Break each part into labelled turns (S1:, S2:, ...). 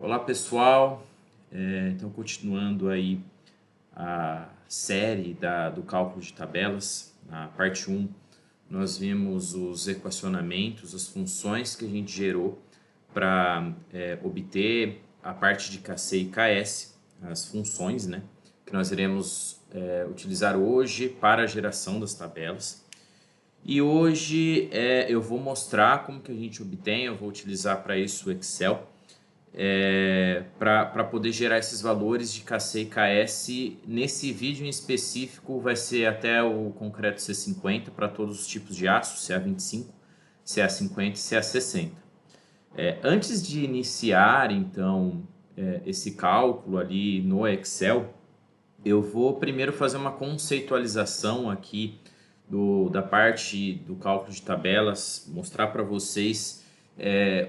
S1: Olá pessoal, então continuando aí a série do cálculo de tabelas, na parte 1 nós vimos os equacionamentos, as funções que a gente gerou para obter a parte de KC e KS, as funções, né, que nós iremos utilizar hoje para a geração das tabelas. E hoje eu vou mostrar como que a gente obtém, eu vou utilizar para isso o Excel, para poder gerar esses valores de KC e KS. Nesse vídeo em específico vai ser até o concreto C50 para todos os tipos de aço, CA25, CA50 e CA60. Antes de iniciar então esse cálculo ali no Excel, eu vou primeiro fazer uma conceitualização aqui da parte do cálculo de tabelas, mostrar para vocês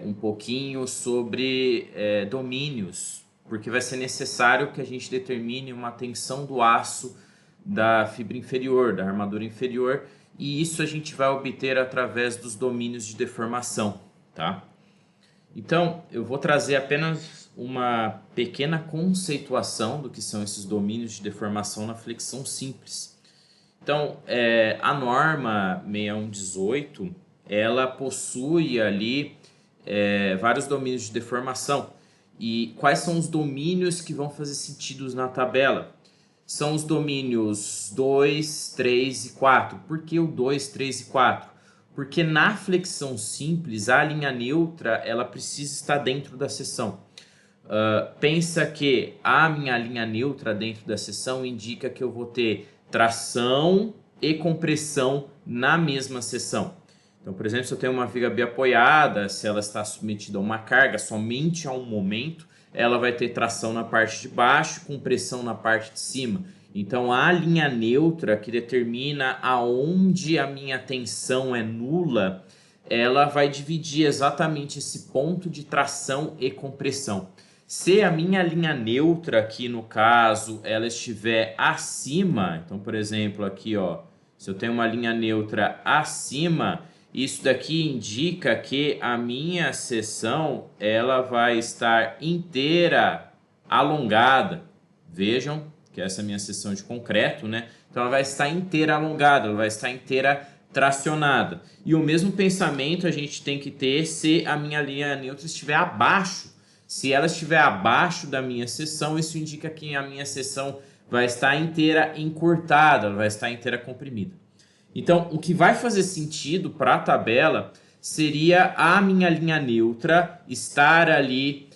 S1: um pouquinho sobre domínios, porque vai ser necessário que a gente determine uma tensão do aço da fibra inferior, da armadura inferior, e isso a gente vai obter através dos domínios de deformação, tá? Então, eu vou trazer apenas uma pequena conceituação do que são esses domínios de deformação na flexão simples. Então, a norma 6118, ela possui ali vários domínios de deformação. E quais são os domínios que vão fazer sentido na tabela? São os domínios 2, 3 e 4. Por que o 2, 3 e 4? Porque na flexão simples, a linha neutra ela precisa estar dentro da seção. Pensa que a minha linha neutra dentro da seção indica que eu vou ter tração e compressão na mesma seção. Então, por exemplo, se eu tenho uma viga biapoiada, se ela está submetida a uma carga somente a um momento, ela vai ter tração na parte de baixo, compressão na parte de cima. Então, a linha neutra que determina aonde a minha tensão é nula, ela vai dividir exatamente esse ponto de tração e compressão. Se a minha linha neutra aqui no caso, ela estiver acima, então por exemplo aqui ó, se eu tenho uma linha neutra acima, isso daqui indica que a minha seção ela vai estar inteira alongada. Vejam que essa é a minha seção de concreto, né? Então ela vai estar inteira alongada, ela vai estar inteira tracionada. E o mesmo pensamento a gente tem que ter se a minha linha neutra estiver abaixo. Se ela estiver abaixo da minha seção, isso indica que a minha seção vai estar inteira encurtada, vai estar inteira comprimida. Então, o que vai fazer sentido para a tabela seria a minha linha neutra estar ali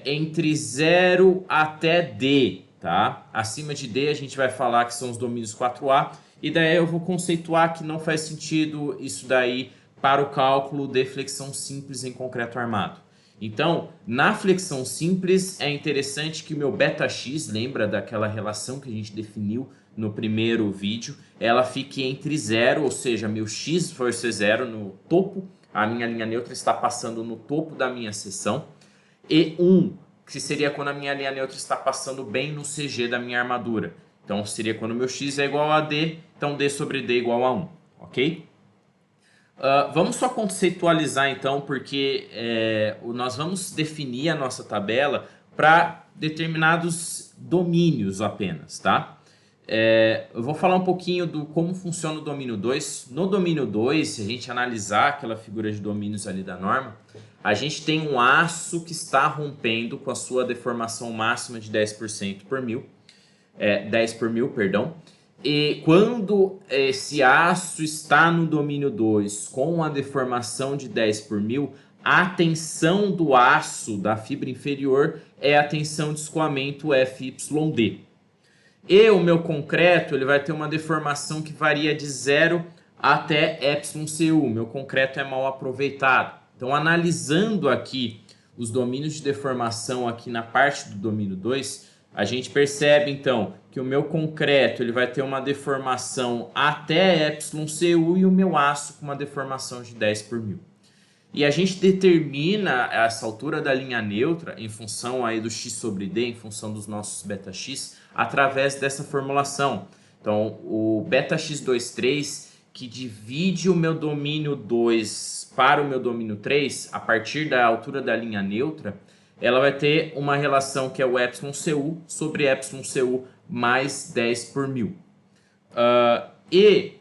S1: entre 0 até D, tá? Acima de D a gente vai falar que são os domínios 4A, e daí eu vou conceituar que não faz sentido isso daí para o cálculo de flexão simples em concreto armado. Então, na flexão simples, é interessante que o meu βx, lembra daquela relação que a gente definiu no primeiro vídeo, ela fique entre 0, ou seja, meu x for ser 0 no topo, a minha linha neutra está passando no topo da minha seção, e 1, que seria quando a minha linha neutra está passando bem no CG da minha armadura. Então, seria quando meu x é igual a d, então d sobre d é igual a 1, ok? Vamos só conceitualizar então, porque nós vamos definir a nossa tabela para determinados domínios apenas, tá? Eu vou falar um pouquinho do como funciona o domínio 2. No domínio 2, se a gente analisar aquela figura de domínios ali da norma, a gente tem um aço que está rompendo com a sua deformação máxima de 10% por mil, 10 por mil, perdão. E quando esse aço está no domínio 2 com a deformação de 10 por mil, a tensão do aço da fibra inferior é a tensão de escoamento FYD. E o meu concreto ele vai ter uma deformação que varia de 0 até εcu. Meu concreto é mal aproveitado. Então, analisando aqui os domínios de deformação aqui na parte do domínio 2, a gente percebe então que o meu concreto ele vai ter uma deformação até εcu e o meu aço com uma deformação de 10 por mil. E a gente determina essa altura da linha neutra em função aí do x sobre d, em função dos nossos βx, através dessa formulação. Então, o βx23 que divide o meu domínio 2 para o meu domínio 3, a partir da altura da linha neutra, ela vai ter uma relação que é o εcu sobre εcu mais 10 por 1000. E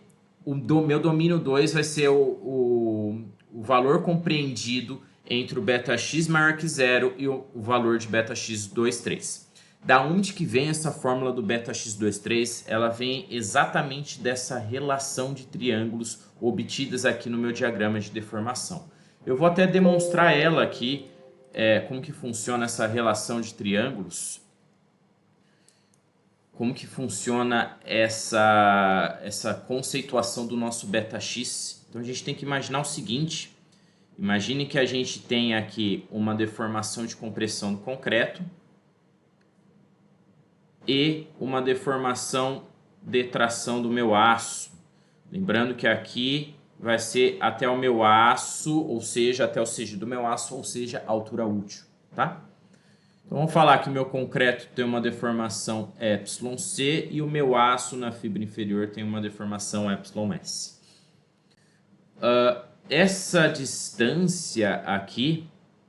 S1: o meu domínio 2 vai ser o valor compreendido entre o beta-x maior que 0 e o valor de beta-x23. Da onde que vem essa fórmula do beta-x23? Ela vem exatamente dessa relação de triângulos obtidas aqui no meu diagrama de deformação. Eu vou até demonstrar ela aqui, como que funciona essa relação de triângulos, como que funciona essa conceituação do nosso beta-x. Então a gente tem que imaginar o seguinte: imagine que a gente tem aqui uma deformação de compressão do concreto e uma deformação de tração do meu aço. Lembrando que aqui vai ser até o meu aço, ou seja, até o CG do meu aço, ou seja, a altura útil, tá? Então vamos falar que o meu concreto tem uma deformação εc e o meu aço na fibra inferior tem uma deformação εs. Essa distância aqui,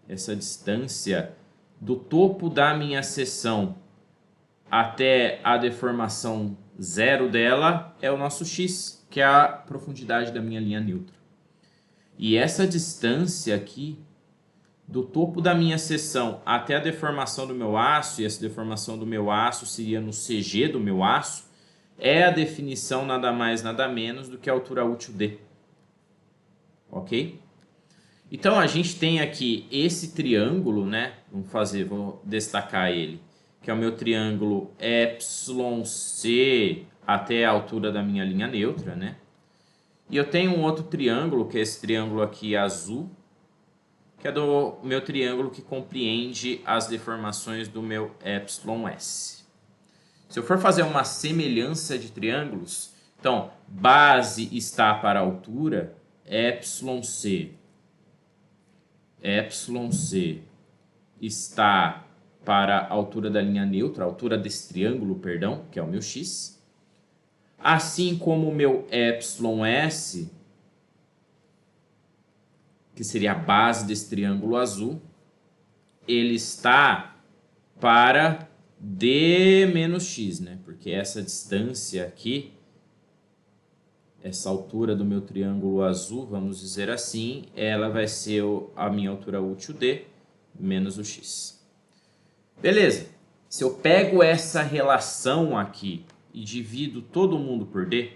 S1: essa distância do topo da minha seção até a deformação zero dela é o nosso x, que é a profundidade da minha linha neutra. E essa distância aqui, do topo da minha seção até a deformação do meu aço, e essa deformação do meu aço seria no CG do meu aço, é a definição nada mais nada menos do que a altura útil D. Ok? Então a gente tem aqui esse triângulo, né? Vou destacar ele, que é o meu triângulo εc até a altura da minha linha neutra, né? E eu tenho um outro triângulo, que é esse triângulo aqui azul, que é do meu triângulo que compreende as deformações do meu εs. Se eu for fazer uma semelhança de triângulos, então, base está para a altura, εc está para a altura da linha neutra, a altura desse triângulo, perdão, que é o meu x. Assim como o meu εs, que seria a base desse triângulo azul, ele está para d menos x, né? Porque essa distância aqui, essa altura do meu triângulo azul, vamos dizer assim, ela vai ser a minha altura útil d menos o x. Beleza. Se eu pego essa relação aqui e divido todo mundo por d,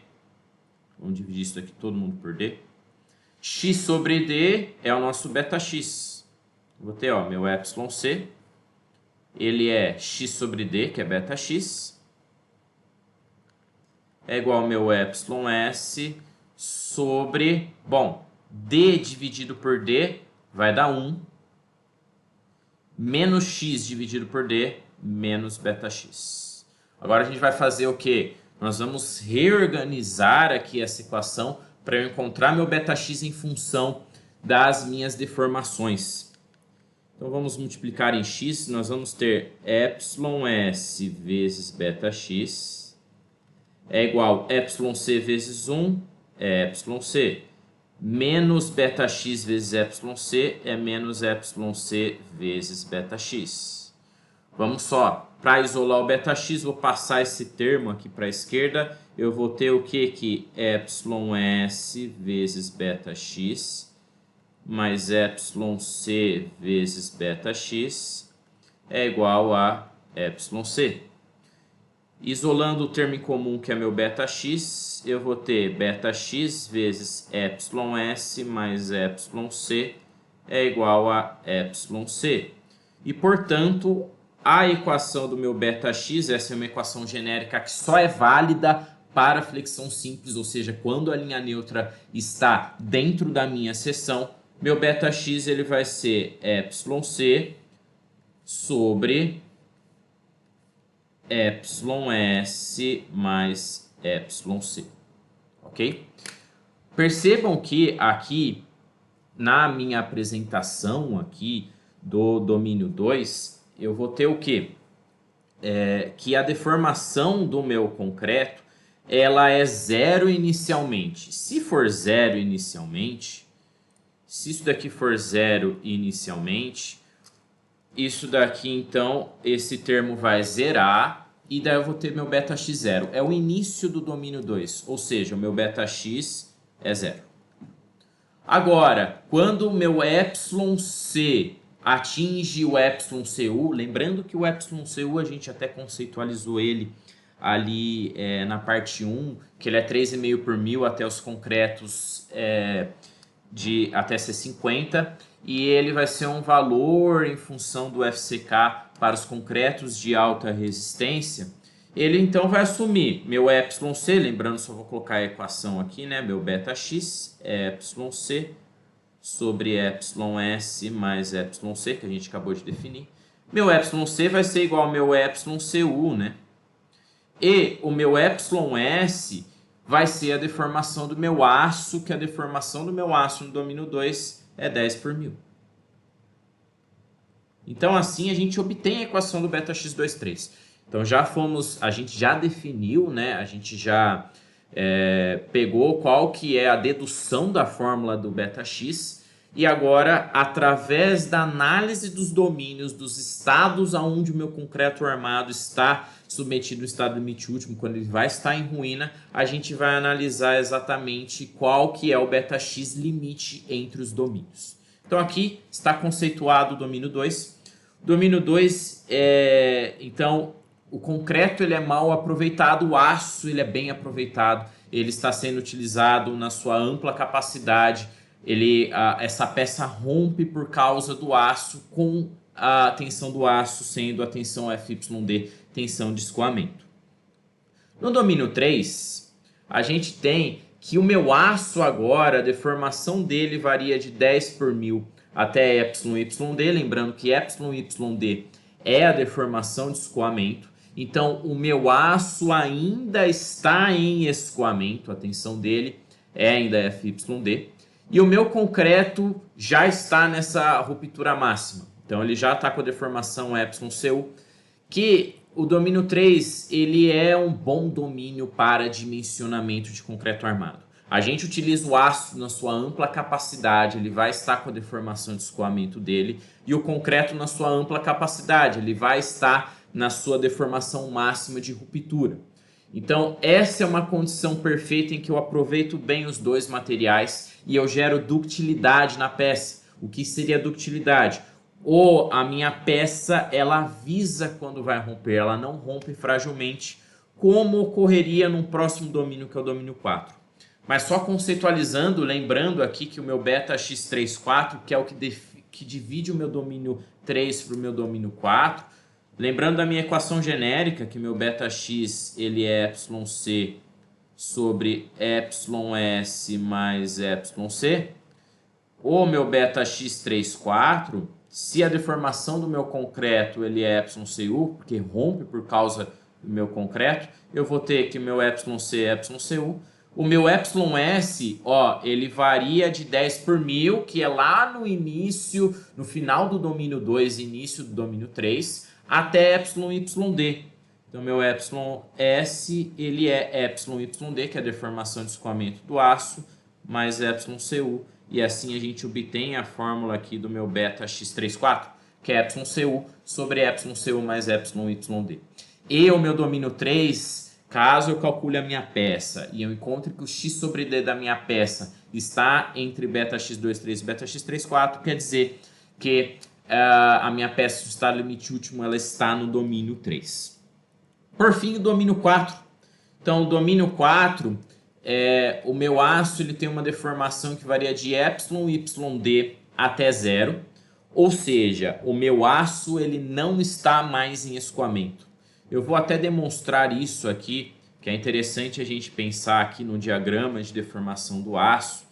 S1: vamos dividir isso aqui todo mundo por d, x sobre d é o nosso beta-x. Vou ter, ó, meu εc, ele é x sobre d, que é beta-x, é igual ao meu εs sobre, bom, d dividido por d vai dar 1, menos x dividido por d, menos beta-x. Agora a gente vai fazer o quê? Nós vamos reorganizar aqui essa equação para eu encontrar meu beta-x em função das minhas deformações. Então vamos multiplicar em x, nós vamos ter εs vezes beta-x é igual a εc vezes 1 é εc, menos beta-x vezes εc é menos εc vezes beta-x. Vamos só, para isolar o beta-x, vou passar esse termo aqui para a esquerda. Eu vou ter o que aqui? εs vezes beta-x mais εc vezes beta-x é igual a εc. Isolando o termo em comum, que é meu beta-x, eu vou ter beta-x vezes εs mais εc é igual a εc. E, portanto, a equação do meu beta-x, essa é uma equação genérica que só é válida para flexão simples, ou seja, quando a linha neutra está dentro da minha seção, meu beta-x ele vai ser εc sobre εs mais εc, ok? Percebam que aqui, na minha apresentação aqui do domínio 2, eu vou ter o quê? Que a deformação do meu concreto, ela é zero inicialmente. Se for zero inicialmente, se isso daqui for zero inicialmente, isso daqui, então, esse termo vai zerar. E daí eu vou ter meu beta-x0. É o início do domínio 2. Ou seja, o meu beta-x é 0. Agora, quando o meu εc atinge o εcu, lembrando que o εcu a gente até conceitualizou ele ali na parte 1, que ele é 3,5 por mil até os concretos de até C50, e ele vai ser um valor em função do FCK para os concretos de alta resistência. Ele então vai assumir meu εc, lembrando, só vou colocar a equação aqui, né? Meu beta-x é εc sobre εs mais εc, que a gente acabou de definir. Meu εc vai ser igual ao meu εcu, né? E o meu εs vai ser a deformação do meu aço, que a deformação do meu aço no domínio 2 é 10 por mil. Então, assim, a gente obtém a equação do beta-x23. Então, a gente já definiu, né? A gente já pegou qual que é a dedução da fórmula do beta-x, e agora, através da análise dos domínios, dos estados aonde o meu concreto armado está submetido ao estado limite último, quando ele vai estar em ruína, a gente vai analisar exatamente qual que é o beta-x limite entre os domínios. Então aqui está conceituado o domínio 2. O domínio 2 então, o concreto ele é mal aproveitado, o aço ele é bem aproveitado, ele está sendo utilizado na sua ampla capacidade, essa peça rompe por causa do aço, com a tensão do aço sendo a tensão FYD, tensão de escoamento. No domínio 3, a gente tem que o meu aço agora, a deformação dele varia de 10 por mil até εYD, lembrando que εYD é a deformação de escoamento. Então, o meu aço ainda está em escoamento, a tensão dele é ainda FYD. E o meu concreto já está nessa ruptura máxima. Então, ele já está com a deformação εcu, que o domínio 3 ele é um bom domínio para dimensionamento de concreto armado. A gente utiliza o aço na sua ampla capacidade, ele vai estar com a deformação de escoamento dele, e o concreto na sua ampla capacidade, ele vai estar na sua deformação máxima de ruptura. Então, essa é uma condição perfeita em que eu aproveito bem os dois materiais e eu gero ductilidade na peça. O que seria ductilidade? A minha peça, ela avisa quando vai romper, ela não rompe fragilmente, como ocorreria no próximo domínio, que é o domínio 4. Mas só conceitualizando, lembrando aqui que o meu beta-x34, que é o que divide o meu domínio 3 para o meu domínio 4, lembrando da minha equação genérica, que meu beta-x ele é εc sobre εs mais εc, o meu beta-x34, se a deformação do meu concreto ele é εcu, porque rompe por causa do meu concreto, eu vou ter que meu εc é εcu. O meu εs, ele varia de 10 por mil, que é lá no início, no final do domínio 2, início do domínio 3, até εYD. Então, meu εs, ele é εYD, que é a deformação de escoamento do aço, mais εcu. E assim a gente obtém a fórmula aqui do meu beta-x34, que é εcu sobre εcu mais εYD. E o meu domínio 3... Caso eu calcule a minha peça e eu encontre que o x sobre d da minha peça está entre beta-x23 e beta-x34, quer dizer que a minha peça do estado limite último ela está no domínio 3. Por fim, o domínio 4. Então, o domínio 4, o meu aço ele tem uma deformação que varia de εYD até 0, ou seja, o meu aço ele não está mais em escoamento. Eu vou até demonstrar isso aqui, que é interessante a gente pensar aqui no diagrama de deformação do aço.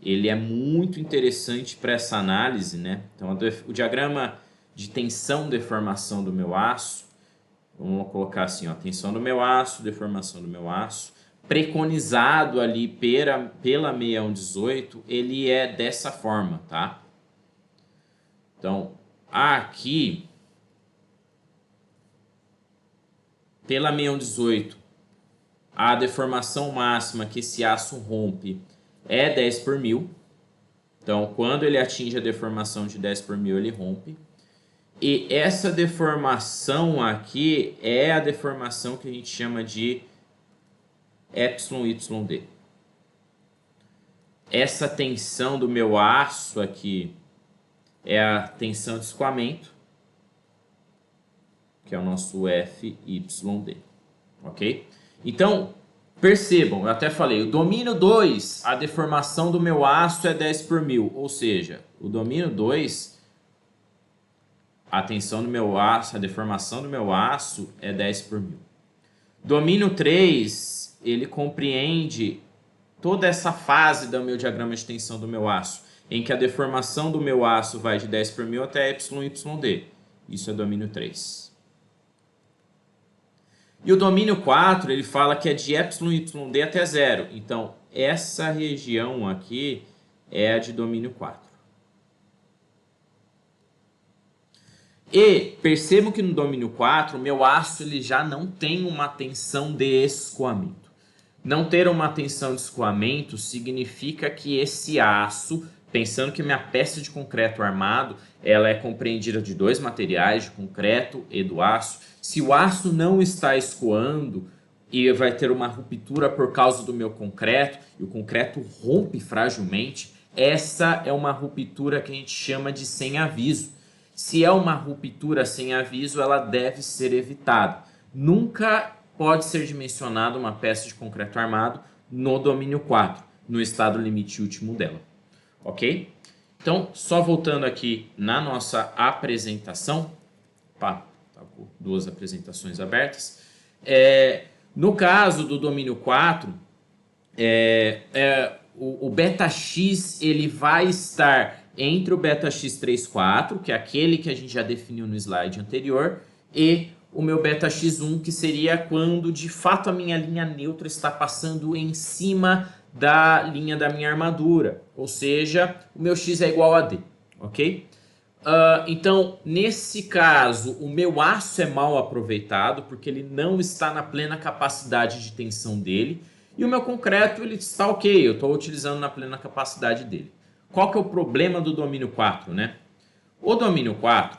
S1: Ele é muito interessante para essa análise, né? Então, o diagrama de tensão-deformação do meu aço, vamos colocar assim, ó, tensão do meu aço, deformação do meu aço, preconizado ali pela 6118, ele é dessa forma, tá? Então, aqui... Pela 6118, a deformação máxima que esse aço rompe é 10 por mil. Então, quando ele atinge a deformação de 10 por mil, ele rompe. E essa deformação aqui é a deformação que a gente chama de EYD. Essa tensão do meu aço aqui é a tensão de escoamento, que é o nosso FYD, ok? Então, percebam, eu até falei, o domínio 2, a deformação do meu aço é 10 por mil, ou seja, o domínio 2, a tensão do meu aço, a deformação do meu aço é 10 por mil. Domínio 3, ele compreende toda essa fase do meu diagrama de tensão do meu aço, em que a deformação do meu aço vai de 10 por mil até YYD. Isso é domínio 3. E o domínio 4, ele fala que é de YYD até 0. Então, essa região aqui é a de domínio 4. E percebam que no domínio 4, o meu aço ele já não tem uma tensão de escoamento. Não ter uma tensão de escoamento significa que esse aço, pensando que minha peça de concreto armado, ela é compreendida de dois materiais, de concreto e do aço. Se o aço não está escoando e vai ter uma ruptura por causa do meu concreto, e o concreto rompe fragilmente, essa é uma ruptura que a gente chama de sem aviso. Se é uma ruptura sem aviso, ela deve ser evitada. Nunca pode ser dimensionada uma peça de concreto armado no domínio 4, no estado limite último dela. Ok? Então, só voltando aqui na nossa apresentação. Tá com duas apresentações abertas. No caso do domínio 4, o beta-x ele vai estar entre o beta-x34, que é aquele que a gente já definiu no slide anterior, e o meu beta-x1, que seria quando de fato a minha linha neutra está passando em cima da linha da minha armadura, ou seja, o meu x é igual a d, ok? Então, nesse caso, o meu aço é mal aproveitado, porque ele não está na plena capacidade de tensão dele, e o meu concreto ele está ok, eu estou utilizando na plena capacidade dele. Qual que é o problema do domínio 4, né? O domínio 4,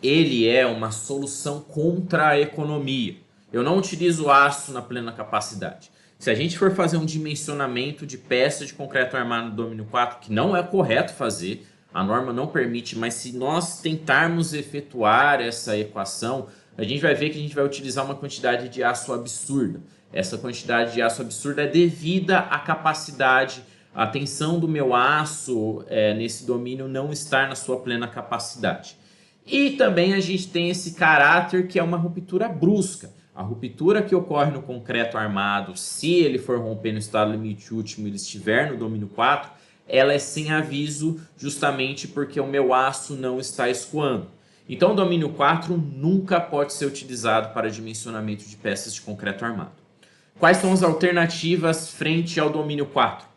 S1: ele é uma solução contra a economia. Eu não utilizo aço na plena capacidade. Se a gente for fazer um dimensionamento de peça de concreto armado no domínio 4, que não é correto fazer, a norma não permite, mas se nós tentarmos efetuar essa equação, a gente vai ver que a gente vai utilizar uma quantidade de aço absurda. Essa quantidade de aço absurda é devida à capacidade, a tensão do meu aço nesse domínio não estar na sua plena capacidade. E também a gente tem esse caráter que é uma ruptura brusca. A ruptura que ocorre no concreto armado, se ele for romper no estado limite último e ele estiver no domínio 4, ela é sem aviso justamente porque o meu aço não está escoando. Então o domínio 4 nunca pode ser utilizado para dimensionamento de peças de concreto armado. Quais são as alternativas frente ao domínio 4?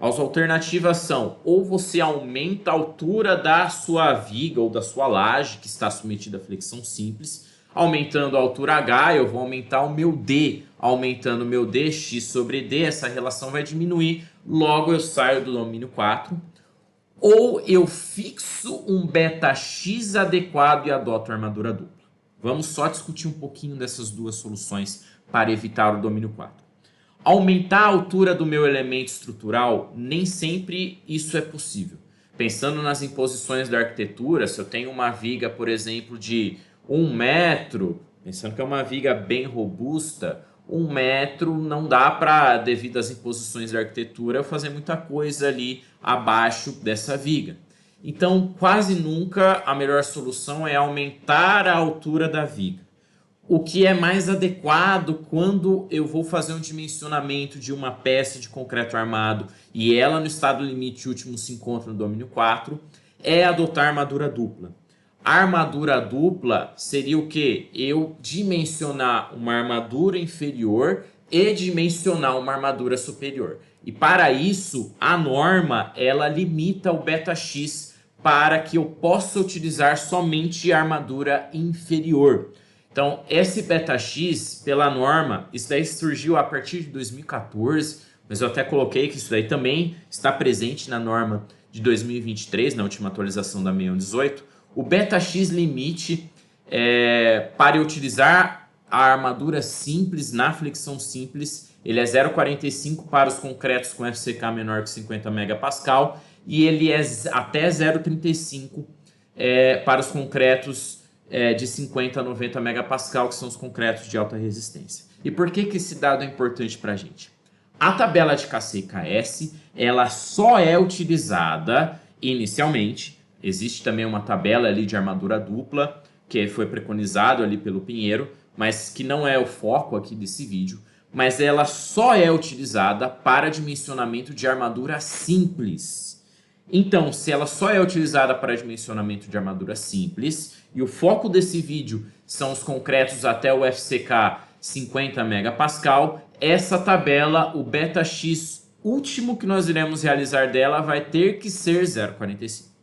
S1: As alternativas são, ou você aumenta a altura da sua viga ou da sua laje, que está submetida à flexão simples. Aumentando a altura H, eu vou aumentar o meu D. Aumentando o meu D, X sobre D, essa relação vai diminuir, logo eu saio do domínio 4. Ou eu fixo um beta-X adequado e adoto armadura dupla. Vamos só discutir um pouquinho dessas duas soluções para evitar o domínio 4. Aumentar a altura do meu elemento estrutural, nem sempre isso é possível. Pensando nas imposições da arquitetura, se eu tenho uma viga, por exemplo, de 1 metro, pensando que é uma viga bem robusta, 1 metro não dá para, devido às imposições da arquitetura, eu fazer muita coisa ali abaixo dessa viga. Então, quase nunca a melhor solução é aumentar a altura da viga. O que é mais adequado quando eu vou fazer um dimensionamento de uma peça de concreto armado e ela no estado limite último se encontra no domínio 4, é adotar armadura dupla. A armadura dupla seria o quê? Eu dimensionar uma armadura inferior e dimensionar uma armadura superior. E para isso, a norma ela limita o beta-x para que eu possa utilizar somente a armadura inferior. Então, esse beta-x, pela norma, isso daí surgiu a partir de 2014, mas eu até coloquei que isso daí também está presente na norma de 2023, na última atualização da 6118. O beta-x limite para utilizar a armadura simples na flexão simples, ele é 0,45 para os concretos com FCK menor que 50 MPa e ele é até 0,35 para os concretos de 50 a 90 MPa, que são os concretos de alta resistência. E por que esse dado é importante para a gente? A tabela de KC e KS, ela só é utilizada inicialmente. Existe também uma tabela ali de armadura dupla, que foi preconizado ali pelo Pinheiro, mas que não é o foco aqui desse vídeo. Mas ela só é utilizada para dimensionamento de armadura simples. Então, se ela só é utilizada para dimensionamento de armadura simples, e o foco desse vídeo são os concretos até o FCK 50 MPa, essa tabela, o beta-x último que nós iremos realizar dela vai ter que ser 0,45.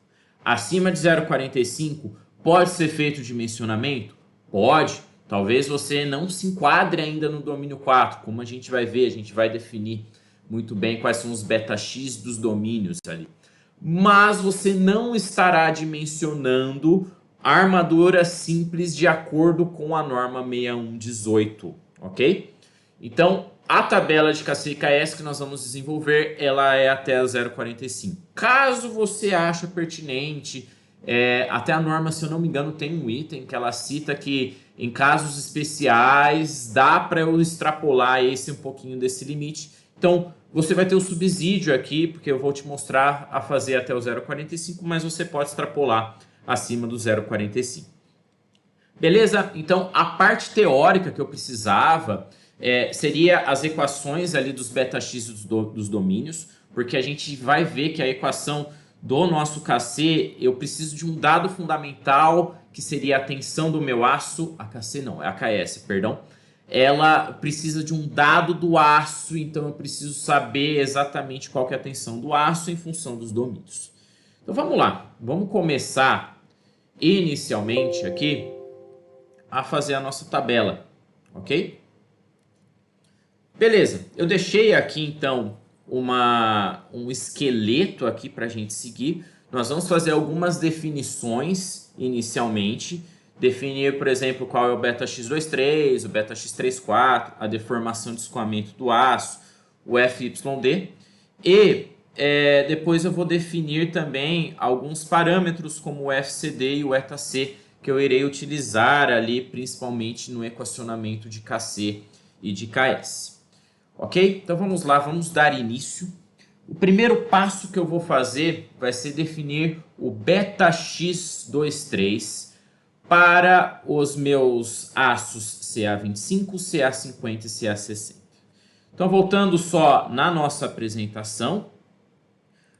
S1: Acima de 0,45 pode ser feito dimensionamento? Pode. Talvez você não se enquadre ainda no domínio 4, como a gente vai ver, a gente vai definir muito bem quais são os beta-x dos domínios ali. Mas você não estará dimensionando a armadura simples de acordo com a norma 6118, ok? Então, a tabela de KC e KS que nós vamos desenvolver, ela é até 0,45. Caso você ache pertinente, até a norma, se eu não me engano, tem um item que ela cita que em casos especiais dá para eu extrapolar um pouquinho desse limite. Então, você vai ter o subsídio aqui, porque eu vou te mostrar a fazer até o 0,45, mas você pode extrapolar acima do 0,45. Beleza? Então, a parte teórica que eu precisava seria as equações ali dos beta-x dos domínios, porque a gente vai ver que a equação do nosso KC, eu preciso de um dado fundamental, que seria a tensão do meu aço, a KC não, é a KS, perdão. Ela precisa de um dado do aço, então eu preciso saber exatamente qual que é a tensão do aço em função dos domínios. Então vamos lá, vamos começar inicialmente aqui a fazer a nossa tabela, ok? Beleza, eu deixei aqui então um esqueleto aqui para a gente seguir. Nós vamos fazer algumas definições inicialmente. Definir, por exemplo, qual é o beta-x23, o beta-x34, a deformação de escoamento do aço, o FYD. E depois eu vou definir também alguns parâmetros como o FCD e o ETAC, que eu irei utilizar ali principalmente no equacionamento de KC e de KS. Ok? Então vamos lá, vamos dar início. O primeiro passo que eu vou fazer vai ser definir o beta-x23 para os meus aços CA25, CA50 e CA60. Então, voltando só na nossa apresentação,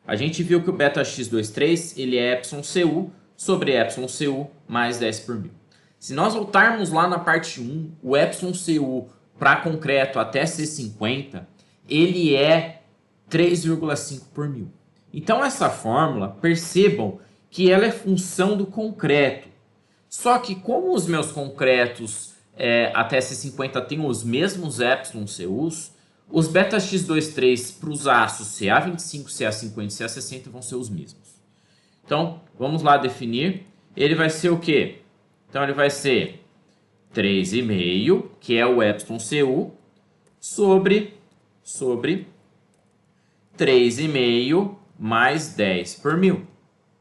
S1: a gente viu que o beta-x23 ele é εcu sobre εcu mais 10 por mil. Se nós voltarmos lá na parte 1, o εcu para concreto até C50, ele é 3,5 por mil. Então, essa fórmula, percebam que ela é função do concreto. Só que como os meus concretos até C50 têm os mesmos εcus, os beta-x23 para os aços CA25, CA50 e CA60 vão ser os mesmos. Então, vamos lá definir. Ele vai ser o quê? Então, ele vai ser 3,5, que é o εcu, sobre 3,5 mais 10 por mil.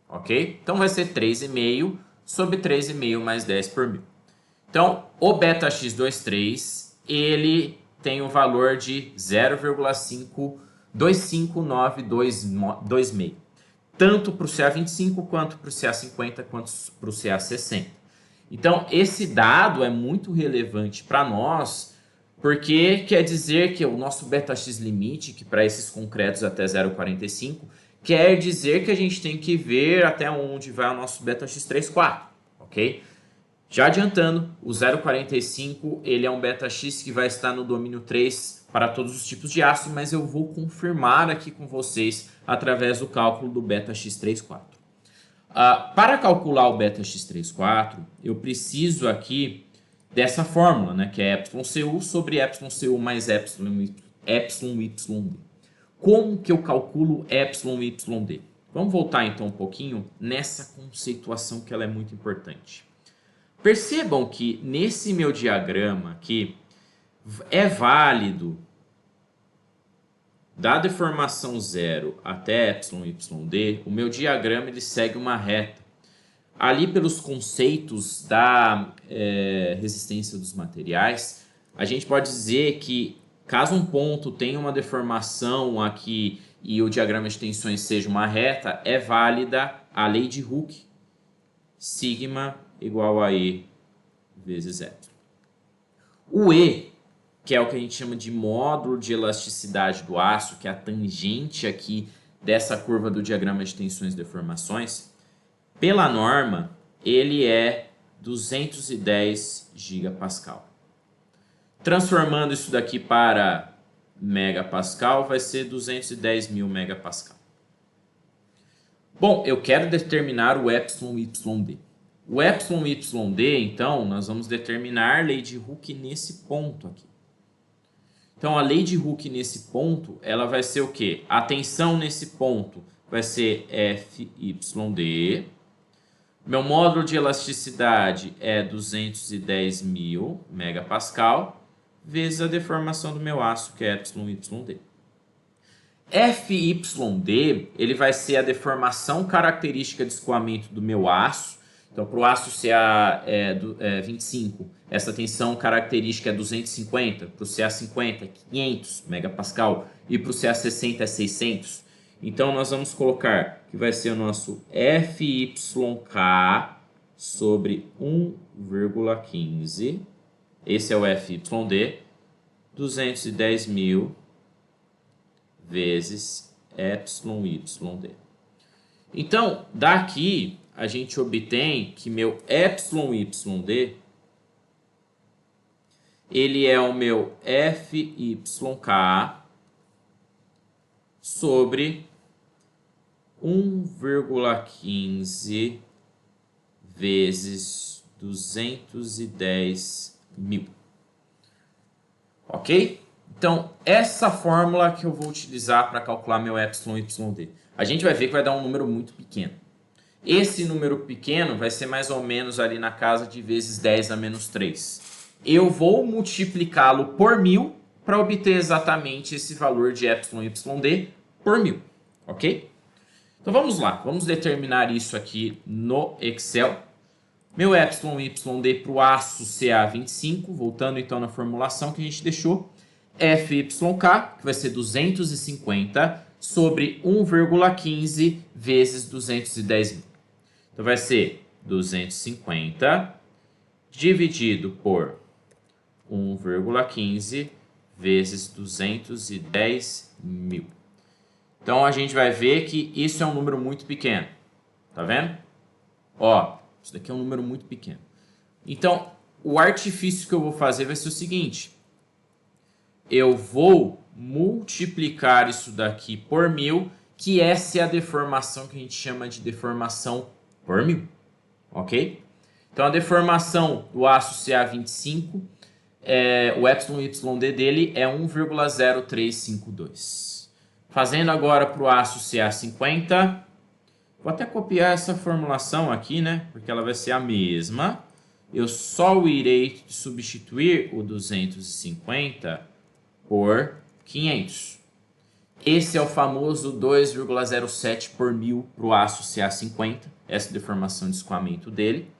S1: Ok? Então, vai ser 3,5 sobre 3,5 mais 10 por mil. Então, o beta-x23, ele tem o valor de 0,25926, tanto para o CA25, quanto para o CA50, quanto para o CA60. Então, esse dado é muito relevante para nós, porque quer dizer que o nosso beta-x limite, que para esses concretos até 0,45, quer dizer que a gente tem que ver até onde vai o nosso beta-x34, ok? Já adiantando, o 0,45 ele é um beta-x que vai estar no domínio 3 para todos os tipos de aço, mas eu vou confirmar aqui com vocês através do cálculo do beta-x34. Para calcular o beta-x34, eu preciso aqui dessa fórmula, né, que é εcu sobre εcu mais εyd. Como que eu calculo εyd? Vamos voltar então um pouquinho nessa conceituação que ela é muito importante. Percebam que nesse meu diagrama aqui é válido da deformação 0 até εyd, o meu diagrama ele segue uma reta. Ali pelos conceitos da resistência dos materiais, a gente pode dizer que caso um ponto tenha uma deformação aqui e o diagrama de tensões seja uma reta, é válida a lei de Hooke, sigma igual a E vezes ε. O E, que é o que a gente chama de módulo de elasticidade do aço, que é a tangente aqui dessa curva do diagrama de tensões e deformações, pela norma, ele é 210 gigapascal. Transformando isso daqui para megapascal, vai ser 210 mil megapascal. Bom, eu quero determinar o εyd. O εyd, então, nós vamos determinar a lei de Hooke nesse ponto aqui. Então, a lei de Hooke nesse ponto, ela vai ser o quê? A tensão nesse ponto vai ser FYD. Meu módulo de elasticidade é 210 mil megapascal, vezes a deformação do meu aço, que é εyd. FYD, ele vai ser a deformação característica de escoamento do meu aço. Então, para o aço CA25, essa tensão característica é 250, para o CA50 é 500 megapascal e para o CA60 é 600. Então, nós vamos colocar que vai ser o nosso FYK sobre 1,15. Esse é o FYD, 210 mil vezes εyd. Então, daqui a gente obtém que meu εyd, ele é o meu FYK sobre 1,15 vezes 210 mil. Ok? Então, essa fórmula que eu vou utilizar para calcular meu εyd. A gente vai ver que vai dar um número muito pequeno. Esse número pequeno vai ser mais ou menos ali na casa de vezes 10 a menos 3. Eu vou multiplicá-lo por 1000 para obter exatamente esse valor de εyd por 1000. Ok? Então vamos lá, vamos determinar isso aqui no Excel. Meu εyd para o aço CA25, voltando então na formulação que a gente deixou, FYK, que vai ser 250 sobre 1,15 vezes 210 mil. Então vai ser 250 dividido por 1,15 vezes 210 mil. Então a gente vai ver que isso é um número muito pequeno. Tá vendo? Ó, isso daqui é um número muito pequeno. Então, o artifício que eu vou fazer vai ser o seguinte. Eu vou multiplicar isso daqui por 1000, que essa é a deformação que a gente chama de deformação por 1000. Ok? Então, a deformação do aço CA25, o εyd dele é 1,0352. Fazendo agora para o aço CA50, vou até copiar essa formulação aqui, né? Porque ela vai ser a mesma. Eu só irei substituir o 250 por 500. Esse é o famoso 2,07 por 1000 para o aço CA50, essa deformação de escoamento dele.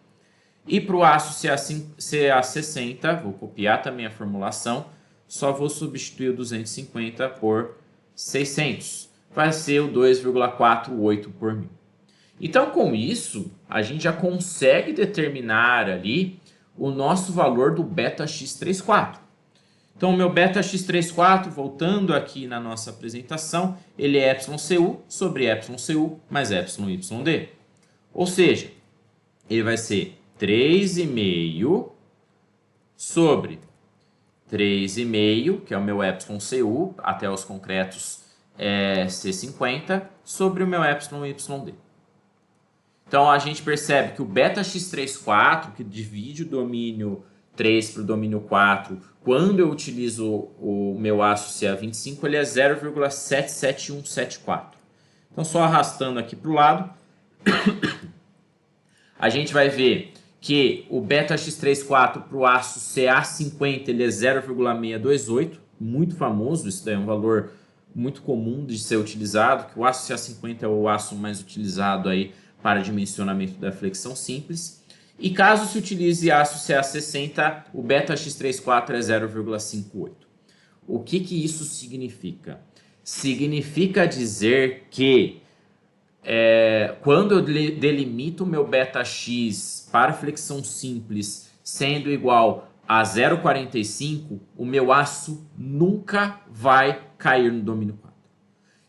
S1: E para o aço CA60, vou copiar também a formulação, só vou substituir o 250 por 600. Vai ser o 2,48 por 1000. Então, com isso, a gente já consegue determinar ali o nosso valor do βx34. Então, o meu βx34, voltando aqui na nossa apresentação, ele é εcu sobre εcu mais εyd. Ou seja, ele vai ser 3,5 sobre 3,5, que é o meu εcu, até os concretos C50, sobre o meu εyd. Então, a gente percebe que o βx34, que divide o domínio 3 para o domínio 4, quando eu utilizo o meu aço CA25, ele é 0,77174. Então, só arrastando aqui para o lado, a gente vai ver que o beta X34 para o aço CA50 ele é 0,628, muito famoso, isso daí é um valor muito comum de ser utilizado, que o aço CA50 é o aço mais utilizado aí para dimensionamento da flexão simples. E caso se utilize aço CA60, o beta X34 é 0,58. O que isso significa? Significa dizer que quando eu delimito o meu beta X para flexão simples sendo igual a 0,45, o meu aço nunca vai cair no domínio 4.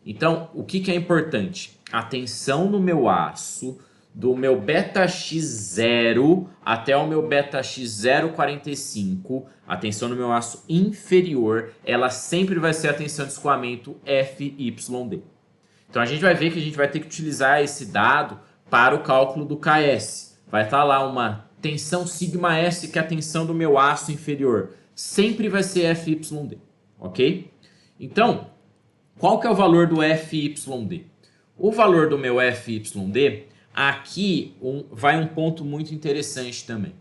S1: Então, o que é importante? A tensão no meu aço, do meu beta X0 até o meu beta X0,45, a tensão no meu aço inferior, ela sempre vai ser a tensão de escoamento FYD. Então a gente vai ver que a gente vai ter que utilizar esse dado para o cálculo do KS. Vai estar lá uma tensão σS, que é a tensão do meu aço inferior. Sempre vai ser FYD, ok? Então, qual que é o valor do FYD? O valor do meu FYD, aqui vai um ponto muito interessante também.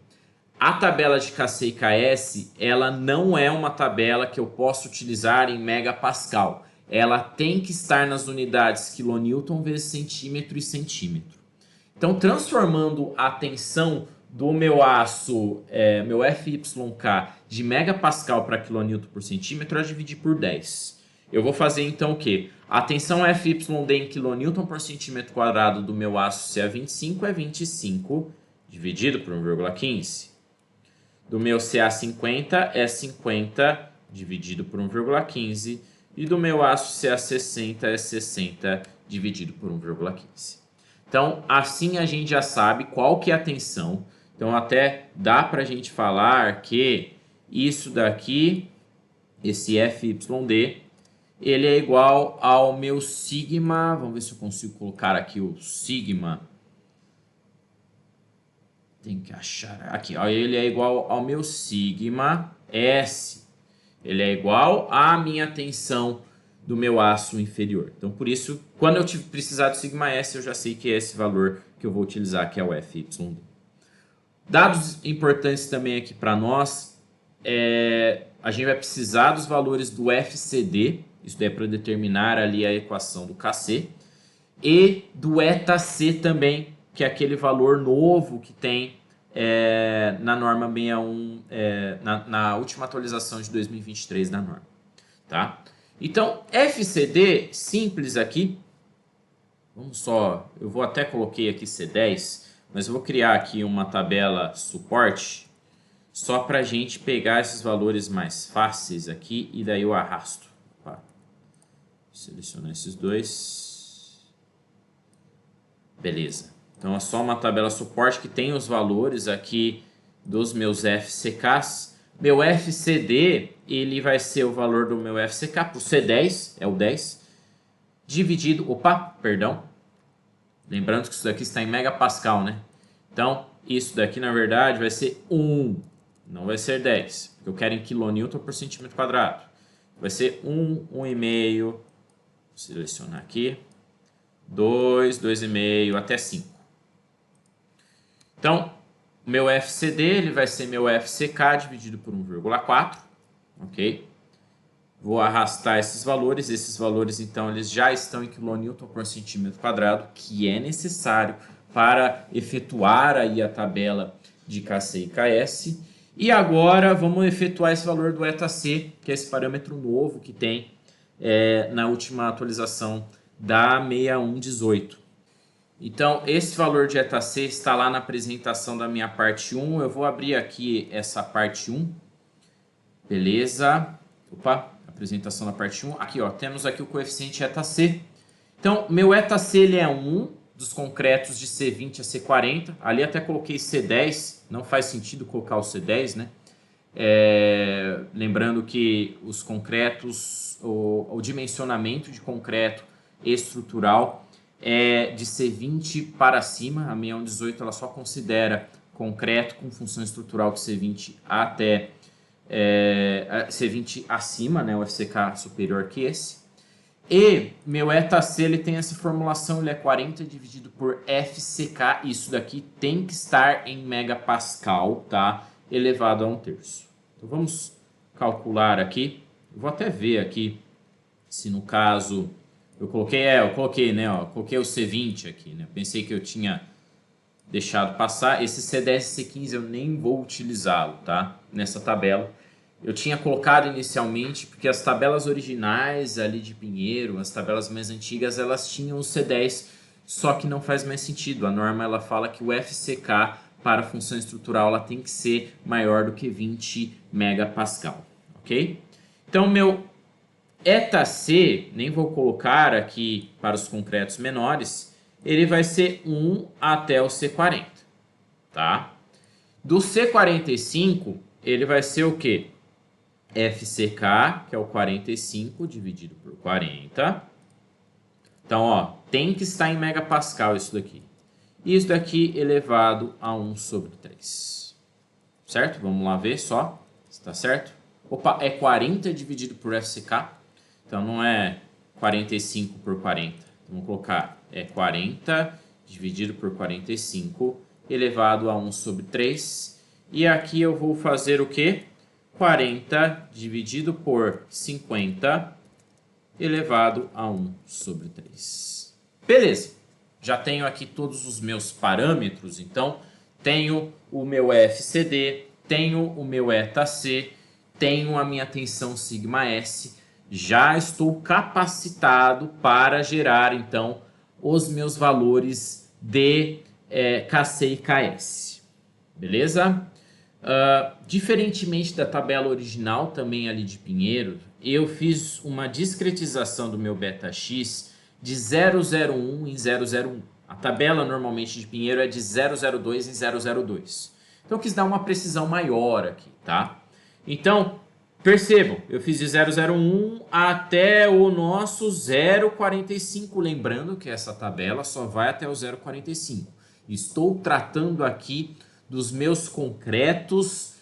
S1: A tabela de KC e KS, ela não é uma tabela que eu posso utilizar em megapascal. Ela tem que estar nas unidades quilonewton vezes centímetro e centímetro. Então, transformando a tensão do meu aço, meu FYK, de megapascal para quilonewton por centímetro, eu dividir por 10. Eu vou fazer então o quê? A tensão FYD em quilonewton por centímetro quadrado do meu aço CA25 é 25 dividido por 1,15. Do meu CA50 é 50 dividido por 1,15. E do meu aço CA60 é 60 dividido por 1,15. Então, assim a gente já sabe qual que é a tensão. Então, até dá para a gente falar que isso daqui, esse FYD, ele é igual ao meu sigma. Vamos ver se eu consigo colocar aqui o sigma. Tem que achar aqui. Ó, ele é igual ao meu sigma S. Ele é igual à minha tensão do meu aço inferior. Então, por isso, quando eu precisar do sigma S, eu já sei que é esse valor que eu vou utilizar, que é o FYD. Dados importantes também aqui para nós, a gente vai precisar dos valores do FCD, isso daí é para determinar ali a equação do KC, e do ETA-C também, que é aquele valor novo que tem na norma 61, na última atualização de 2023 da norma. Tá? Então, FCD simples aqui, eu vou até coloquei aqui C10, mas eu vou criar aqui uma tabela suporte, só para a gente pegar esses valores mais fáceis aqui, e daí eu arrasto. Opa. Selecionar esses dois. Beleza. Então é só uma tabela suporte que tem os valores aqui dos meus FCKs. Meu FCD, ele vai ser o valor do meu FCK para o C10, é o 10, dividido... Opa, perdão. Lembrando que isso daqui está em megapascal, né? Então, isso daqui, na verdade, vai ser 1, não vai ser 10, porque eu quero em quilonewton por centímetro quadrado. Vai ser 1, 1,5, vou selecionar aqui, 2, 2,5, até 5. Então, o meu FCD ele vai ser meu FCK dividido por 1,4, ok? Vou arrastar esses valores então eles já estão em quilonewton por centímetro quadrado, que é necessário para efetuar aí a tabela de KC e KS. E agora vamos efetuar esse valor do ETA-C, que é esse parâmetro novo que tem na última atualização da 6118. Então, esse valor de ETA-C está lá na apresentação da minha parte 1. Eu vou abrir aqui essa parte 1. Beleza. Opa, apresentação da parte 1. Aqui, ó, temos aqui o coeficiente ETA-C. Então, meu ETA-C ele é 1 dos concretos de C20 a C40. Ali até coloquei C10. Não faz sentido colocar o C10, né? Lembrando que os concretos, o dimensionamento de concreto estrutural é de C20 para cima. A 6118 ela só considera concreto com função estrutural de C20 até C20 acima, né, o FCK superior que esse. E meu ΔC ele tem essa formulação, ele é 40 dividido por FCK. Isso daqui tem que estar em megapascal, tá? Elevado a 1/3. Então vamos calcular aqui. Eu vou até ver aqui se no caso eu coloquei, né? Ó, coloquei o C20 aqui, né? Pensei que eu tinha deixado passar. Esse C10 e C15 eu nem vou utilizá-lo, tá? Nessa tabela. Eu tinha colocado inicialmente porque as tabelas originais ali de Pinheiro, as tabelas mais antigas, elas tinham o C10, só que não faz mais sentido. A norma ela fala que o FCK para a função estrutural ela tem que ser maior do que 20 megapascal, ok? Então, meu ΔC, nem vou colocar aqui para os concretos menores, ele vai ser 1 até o C40, tá? Do C45, ele vai ser o quê? FCK, que é o 45 dividido por 40. Então, ó, tem que estar em megapascal isso daqui. E isso daqui elevado a 1/3. Certo? Vamos lá ver só se está certo. Opa, é 40 dividido por FCK. Então, não é 45 por 40. Então, vamos colocar, é 40 dividido por 45 elevado a 1/3. E aqui eu vou fazer o quê? 40 dividido por 50 elevado a 1/3. Beleza, já tenho aqui todos os meus parâmetros, então tenho o meu FCD, tenho o meu ΔC, tenho a minha tensão σS, já estou capacitado para gerar então os meus valores de KC e KS, beleza? Diferentemente da tabela original também ali de Pinheiro, eu fiz uma discretização do meu Beta-X de 001 em 001. A tabela normalmente de Pinheiro é de 002 em 002. Então eu quis dar uma precisão maior aqui, tá? Então, percebam, eu fiz de 001 até o nosso 045, lembrando que essa tabela só vai até o 045. Estou tratando aqui dos meus concretos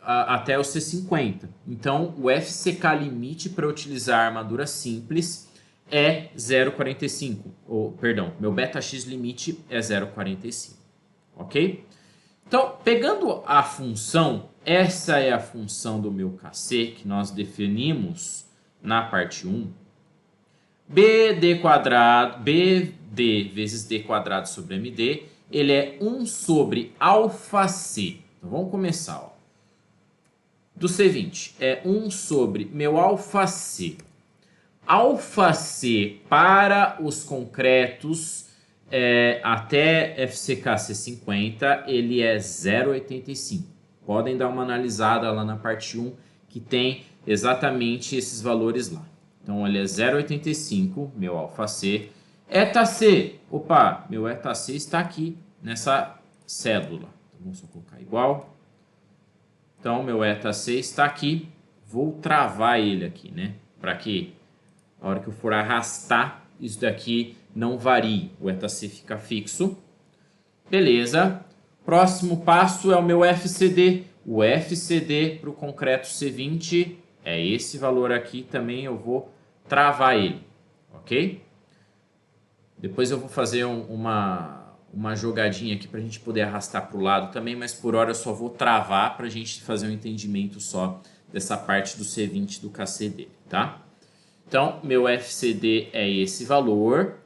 S1: até o C50. Então, o FCK limite para utilizar a armadura simples é 0,45. Perdão, meu Beta-X limite é 0,45. Ok? Então, pegando a função, essa é a função do meu KC que nós definimos na parte 1. BD vezes D quadrado sobre MD, ele é 1 sobre alfa-C. Então, vamos começar. Ó. Do C20, é 1 sobre meu alfa-C. Alfa-C para os concretos até FCK C50, ele é 0,85. Podem dar uma analisada lá na parte 1, que tem exatamente esses valores lá. Então, ele é 0,85, meu alfa-C. ΔC, opa, meu ΔC está aqui nessa cédula. Então, vamos só colocar igual. Então, meu ΔC está aqui. Vou travar ele aqui, né? Para que a hora que eu for arrastar, isso daqui não varie. O ΔC fica fixo. Beleza. Próximo passo é o meu FCD. O FCD para o concreto C20 é esse valor aqui. Também eu vou travar ele. Ok? Depois eu vou fazer uma jogadinha aqui para a gente poder arrastar para o lado também, mas por hora eu só vou travar para a gente fazer um entendimento só dessa parte do C20 do KC dele, tá? Então, meu FCD é esse valor.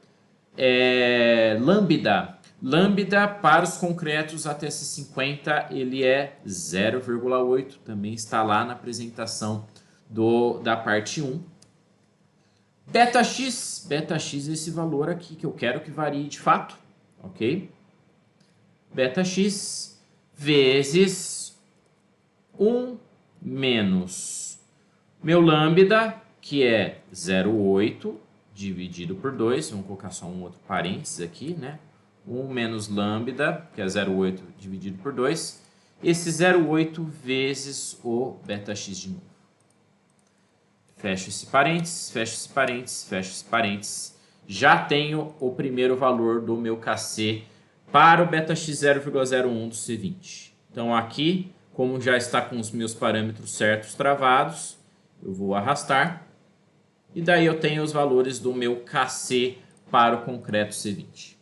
S1: Lambda para os concretos até C50, ele é 0,8, também está lá na apresentação da parte 1. Beta-X é esse valor aqui que eu quero que varie de fato, ok? Beta-X vezes 1 menos meu lambda, que é 0,8 dividido por 2, vamos colocar só um outro parênteses aqui, né? 1 menos lambda, que é 0,8 dividido por 2, esse 0,8 vezes o Beta-X de novo. Fecho esse parênteses, fecho esse parênteses, fecho esse parênteses. Já tenho o primeiro valor do meu KC para o Beta-X 0,01 do C20. Então aqui, como já está com os meus parâmetros certos travados, eu vou arrastar. E daí eu tenho os valores do meu KC para o concreto C20.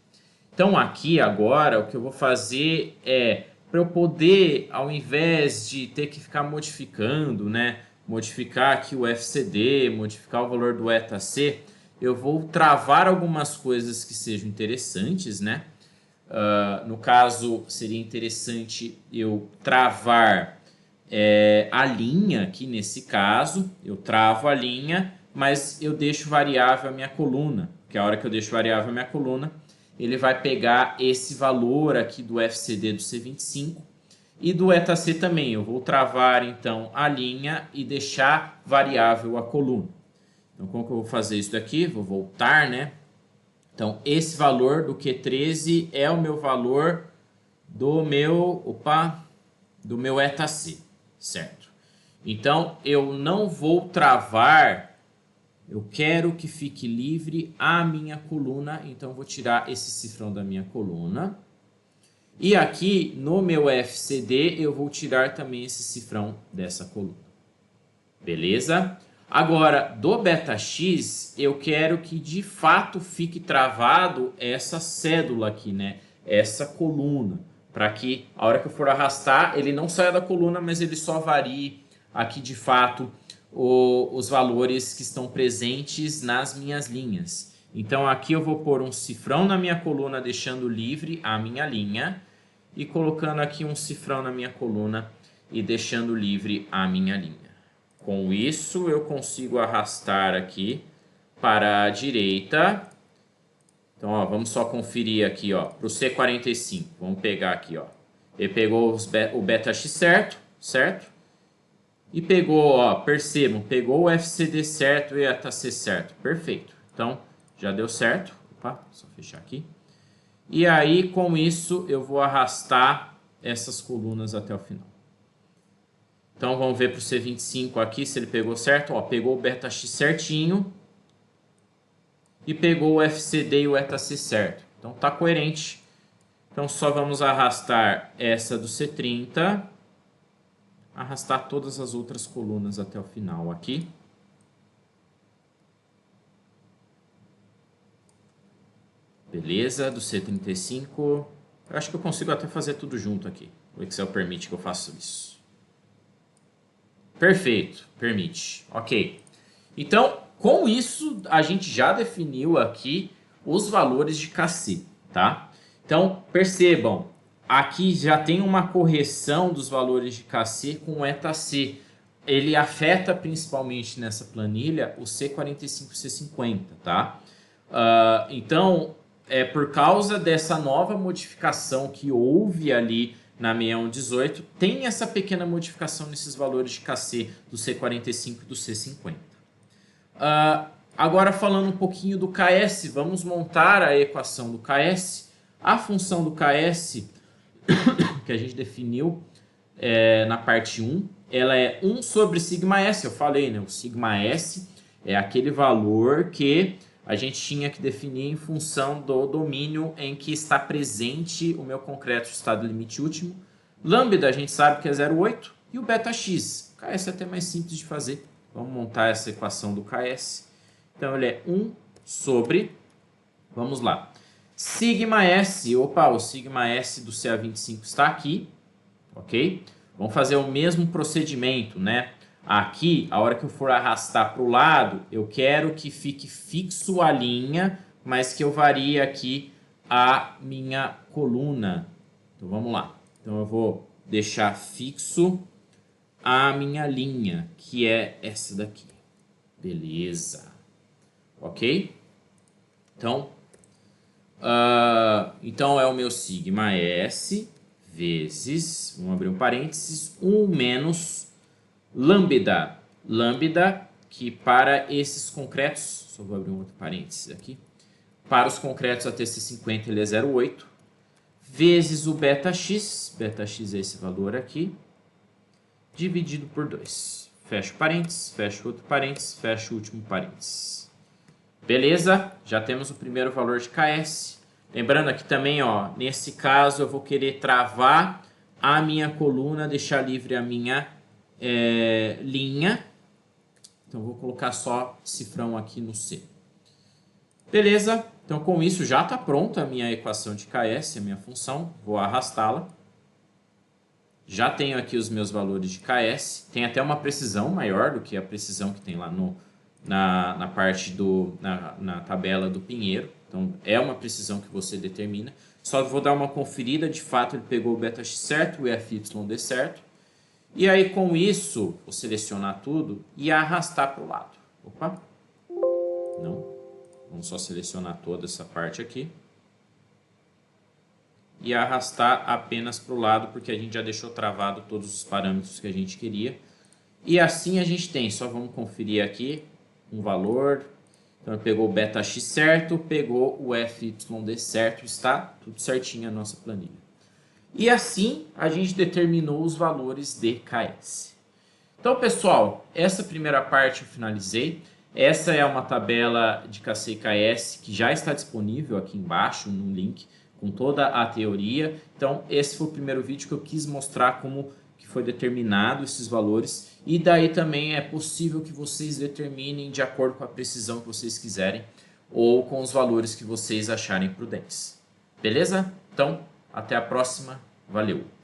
S1: Então aqui agora o que eu vou fazer é, para eu poder, ao invés de ter que ficar modificando, né, modificar aqui o FCD, modificar o valor do ETA-C, eu vou travar algumas coisas que sejam interessantes, né? No caso, seria interessante eu travar a linha aqui nesse caso. Eu travo a linha, mas eu deixo variável a minha coluna, porque a hora que eu deixo variável a minha coluna, ele vai pegar esse valor aqui do FCD do C25 e do ETA-C também. Eu vou travar então a linha e deixar variável a coluna. Então, como que eu vou fazer isso daqui? Vou voltar, né? Então, esse valor do Q13 é o meu valor do meu, do meu ETA-C, certo? Então, eu não vou travar, eu quero que fique livre a minha coluna, então vou tirar esse cifrão da minha coluna. E aqui no meu FCD eu vou tirar também esse cifrão dessa coluna. Beleza? Agora, do beta-x, eu quero que de fato fique travado essa cédula aqui, né? Essa coluna. Para que a hora que eu for arrastar, ele não saia da coluna, mas ele só varie aqui de fato os valores que estão presentes nas minhas linhas. Então aqui eu vou pôr um cifrão na minha coluna, deixando livre a minha linha. E colocando aqui um cifrão na minha coluna e deixando livre a minha linha. Com isso, eu consigo arrastar aqui para a direita. Então, ó, vamos só conferir aqui, ó, para o C45. Vamos pegar aqui, ó. Ele pegou o beta-x certo? E pegou, ó, percebam, pegou o FCD certo e o ETA-C certo. Perfeito. Então, já deu certo. Opa, só fechar aqui. E aí, com isso, eu vou arrastar essas colunas até o final. Então, vamos ver para o C25 aqui se ele pegou certo. Ó, pegou o beta-x certinho. E pegou o FCD e o ETA-C certo. Então, tá coerente. Então, só vamos arrastar essa do C30. Arrastar todas as outras colunas até o final aqui. Beleza, do C35. Eu acho que eu consigo até fazer tudo junto aqui. O Excel permite que eu faça isso. Perfeito, permite. Ok. Então, com isso, a gente já definiu aqui os valores de KC, tá? Então, percebam, aqui já tem uma correção dos valores de KC com o ETA-C. Ele afeta principalmente nessa planilha o C45 e C50, tá? Então, por causa dessa nova modificação que houve ali na 6118, tem essa pequena modificação nesses valores de KC do C45 e do C50. Agora falando um pouquinho do KS, vamos montar a equação do KS. A função do KS, que a gente definiu na parte 1, ela é 1 sobre sigma S. Eu falei, né? O sigma S é aquele valor que a gente tinha que definir em função do domínio em que está presente o meu concreto de estado limite último. Lambda a gente sabe que é 0,8 e o beta-x. O KS é até mais simples de fazer. Vamos montar essa equação do KS. Então ele é 1 sobre, vamos lá, sigma S. Opa, o sigma S do CA25 está aqui, ok? Vamos fazer o mesmo procedimento, né? Aqui, a hora que eu for arrastar para o lado, eu quero que fique fixo a linha, mas que eu varie aqui a minha coluna. Então, vamos lá. Então, eu vou deixar fixo a minha linha, que é essa daqui. Beleza. Ok? Então, então é o meu sigma S vezes, vamos abrir um parênteses, 1 menos lambda. Lambda, que para esses concretos, só vou abrir um outro parênteses aqui, para os concretos ATC50 ele é 0,8, vezes o beta-x, beta-x é esse valor aqui, dividido por 2. Fecho parênteses, fecho outro parênteses, fecho o último parênteses. Beleza? Já temos o primeiro valor de KS. Lembrando aqui também, ó, nesse caso eu vou querer travar a minha coluna, deixar livre a minha linha. Então, vou colocar só cifrão aqui no C. Beleza? Então, com isso, já está pronta a minha equação de KS, a minha função. Vou arrastá-la. Já tenho aqui os meus valores de KS. Tem até uma precisão maior do que a precisão que tem lá na parte na tabela do Pinheiro. Então, é uma precisão que você determina. Só vou dar uma conferida. De fato, ele pegou o βx certo, o FYD certo. E aí, com isso, vou selecionar tudo e arrastar para o lado. Opa! Não. Vamos só selecionar toda essa parte aqui. E arrastar apenas para o lado, porque a gente já deixou travado todos os parâmetros que a gente queria. E assim a gente tem, só vamos conferir aqui um valor. Então, pegou o βx certo, pegou o FYD certo, está tudo certinho a nossa planilha. E assim a gente determinou os valores de KS. Então, pessoal, essa primeira parte eu finalizei. Essa é uma tabela de KC e KS que já está disponível aqui embaixo no link com toda a teoria. Então, esse foi o primeiro vídeo que eu quis mostrar como que foi determinado esses valores. E daí também é possível que vocês determinem de acordo com a precisão que vocês quiserem ou com os valores que vocês acharem prudentes. Beleza? Então, até a próxima. Valeu!